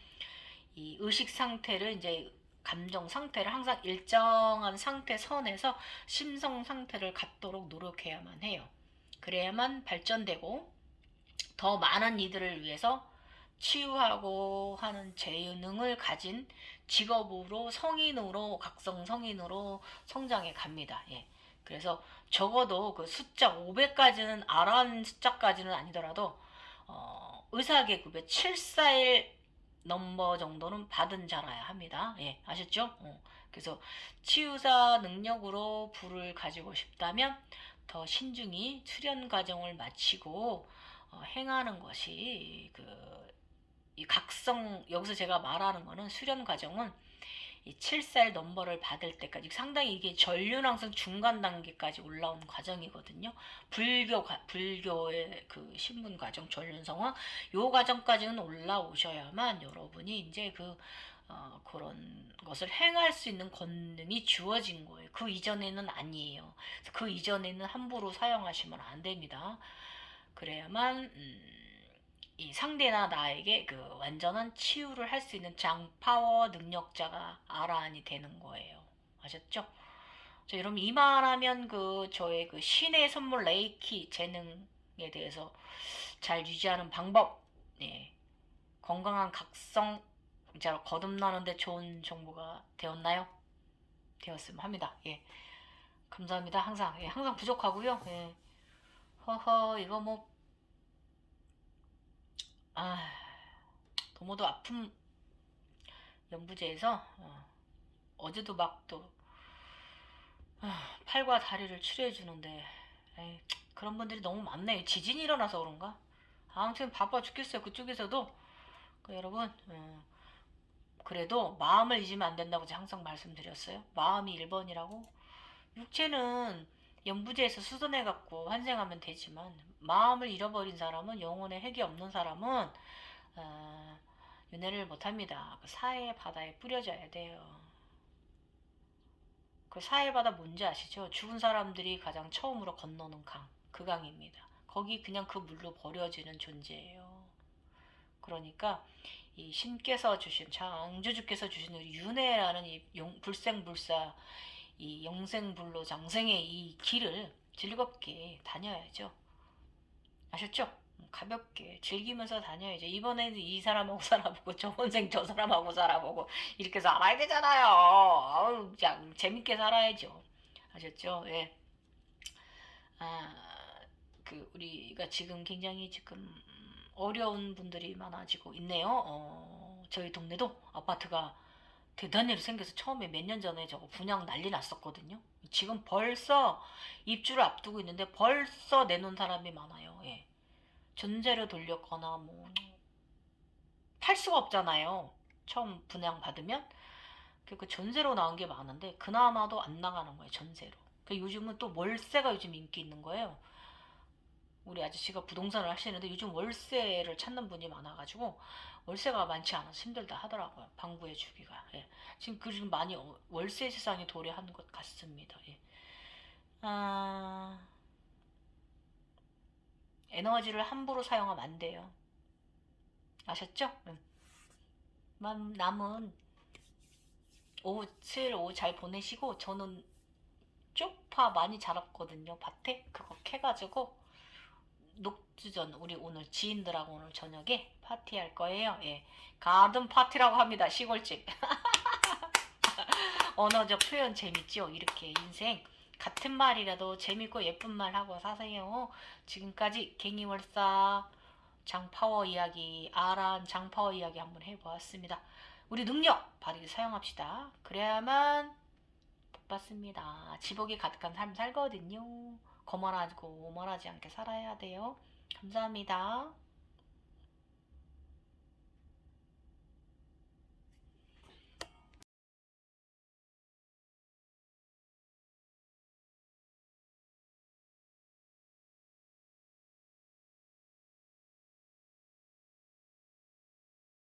Speaker 1: 이 의식 상태를 이제 감정 상태를 항상 일정한 상태 선에서 심성 상태를 갖도록 노력해야만 해요. 그래야만 발전되고 더 많은 이들을 위해서 치유하고 하는 재능을 가진 직업으로 성인으로 각성 성인으로 성장해 갑니다. 예. 그래서 적어도 그 숫자 500까지는 아란 숫자까지는 아니더라도 의사계급의 741 넘버 정도는 받은 자라야 합니다. 예, 아셨죠? 그래서 치유사 능력으로 불을 가지고 싶다면 더 신중히 수련 과정을 마치고 행하는 것이 이 각성 여기서 제가 말하는 거는 수련 과정은 이 7살 넘버를 받을 때까지 상당히 이게 전륜항상 중간 단계까지 올라온 과정이거든요. 불교의 그 신분 과정, 전륜성화 요 과정까지는 올라오셔야만 여러분이 이제 그런 것을 행할 수 있는 권능이 주어진 거예요. 그 이전에는 아니에요. 그 이전에는 함부로 사용하시면 안 됩니다. 그래야만 이 상대나 나에게 그 완전한 치유를 할 수 있는 장파워 능력자가 아라한이 되는 거예요. 아셨죠? 자, 여러분 이만하면 저의 그 신의 선물 레이키 재능에 대해서 잘 유지하는 방법, 예, 건강한 각성, 자 거듭나는데 좋은 정보가 되었나요? 되었으면 합니다. 예, 감사합니다. 항상 항상 부족하고요. 예, 허허 이거 뭐 도모도 아픔 연부제에서 어제도 막 또 팔과 다리를 치료해 주는데 그런 분들이 너무 많네요. 지진이 일어나서 그런가? 아무튼 바빠 죽겠어요. 그쪽에서도 여러분 그래도 마음을 잊으면 안 된다고 제가 항상 말씀드렸어요. 마음이 1번이라고. 육체는 연부제에서 수선해 갖고 환생하면 되지만 마음을 잃어버린 사람은 영혼의 핵이 없는 사람은 윤회를 못합니다. 그 사해 바다에 뿌려져야 돼요. 그 사해 바다 뭔지 아시죠? 죽은 사람들이 가장 처음으로 건너는 강, 그 강입니다. 거기 그냥 그 물로 버려지는 존재예요. 그러니까 이 신께서 주신 창조주께서 주신 우리 윤회라는 이 불생불사 이 영생불로 장생의 이 길을 즐겁게 다녀야죠. 아셨죠? 가볍게 즐기면서 다녀야죠. 이번에는 이 사람하고 살아보고 저번 생 저 사람하고 살아보고 이렇게 살아야 되잖아요. 아우, 그냥 재밌게 살아야죠. 아셨죠? 예. 우리가 지금 굉장히 지금 어려운 분들이 많아지고 있네요. 저희 동네도 아파트가 대단히 생겨서 처음에 몇 년 전에 저거 분양 난리 났었거든요. 지금 벌써 입주를 앞두고 있는데 벌써 내놓은 사람이 많아요. 예. 전세로 돌렸거나 뭐 팔 수가 없잖아요. 처음 분양 받으면 그 전세로 나온 게 많은데 그나마도 안 나가는 거예요. 전세로. 요즘은 또 월세가 요즘 인기 있는 거예요. 우리 아저씨가 부동산을 하시는데 요즘 월세를 찾는 분이 많아가지고 월세가 많지 않아서 힘들다 하더라고요. 방구해 주기가. 예. 지금 많이 월세 세상에 도래하는 것 같습니다. 예. 에너지를 함부로 사용하면 안 돼요. 아셨죠? 남은 오후 잘 보내시고 저는 쪽파 많이 자랐거든요. 밭에 그거 캐가지고 녹주전 우리 오늘 지인들하고 오늘 저녁에 파티할 거예요. 예. 가든 파티라고 합니다. 시골집. 언어적 표현 재밌죠? 이렇게 인생 같은 말이라도 재밌고 예쁜 말 하고 사세요. 지금까지 갱이월사 장파워 이야기, 아란 장파워 이야기 한번 해보았습니다. 우리 능력 바르게 사용합시다. 그래야만 복 받습니다. 지복이 가득한 삶 살거든요. 거만하고 오만하지 않게 살아야 돼요. 감사합니다.